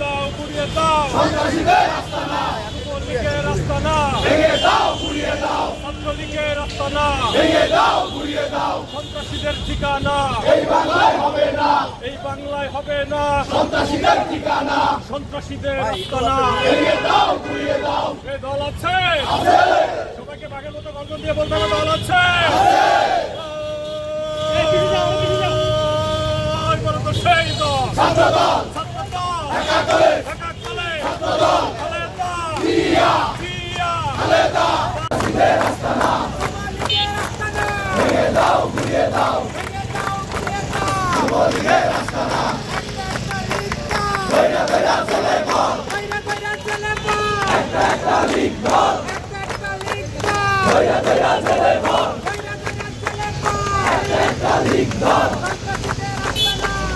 দাও গুড়িয়ে দাও সন্ত্রাসীদের আস্তানা, যুবলীগের আস্তানা ভেঙে দাও গুড়িয়ে দাও, ছাত্রলীগের আস্তানা ভেঙে দাও গুড়িয়ে দাও, সন্ত্রাসীদের ঠিকানা এই বাংলায় হবে না, এই বাংলায় হবে না সন্ত্রাসীদের ঠিকানা, সন্ত্রাসীদের আস্তানা ভেঙে দাও গুড়িয়ে দাও। এই দল আছে, সবাইকে বাঘের মতো গর্জন দিয়ে বলতে হবে দল আছে। সেই দল ছাত্র দল, ছাত্র দল ঢাকা কলে ছাত্র দল খালেদা জিয়া খালেদা সন্ত্রাসীদের আস্তানা ভেঙে দাও গুড়িয়ে দাও, যুবলীগের আস্তানা কইরা কইরা চলে বল, একটা লীগ দল কইরা কইরা চলে বল, একটা লীগ দল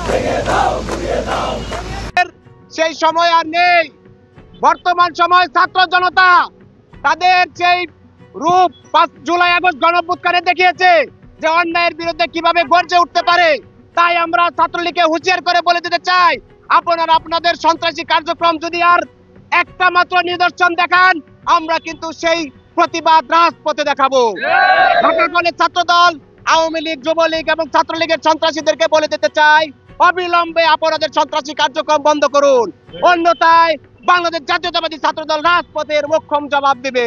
ভেঙে দাও গুড়িয়ে দাও। সেই সময় আর নেই। বর্তমান সময় ছাত্র জনতা তাদের সেই রূপ 5 জুলাই আগস্ট গণঅভ্যুত্থানে দেখিয়েছে যে অন্যায়ের বিরুদ্ধে কিভাবে গর্জে উঠতে পারে। তাই আমরা ছাত্রলীগকে হুঁশিয়ার করে বলে দিতে চাই, আপনারা আপনাদের সন্ত্রাসী কার্যক্রম যদি আর একটা মাত্র নিদর্শন দেখান, আমরা কিন্তু সেই প্রতিবাদ রাজপথে দেখাবো। ঢাকা কলেজ ছাত্রদল, আওয়ামী লীগ, যুবলীগ এবং ছাত্রলীগের সন্ত্রাসীদেরকে বলে দিতে চাই, অবিলম্বে আপনাদের সন্ত্রাসী কার্যক্রম বন্ধ করুন, অন্যথায় বাংলাদেশ জাতীয়তাবাদী ছাত্রদল রাজপথের মোক্ষম জবাব দিবে।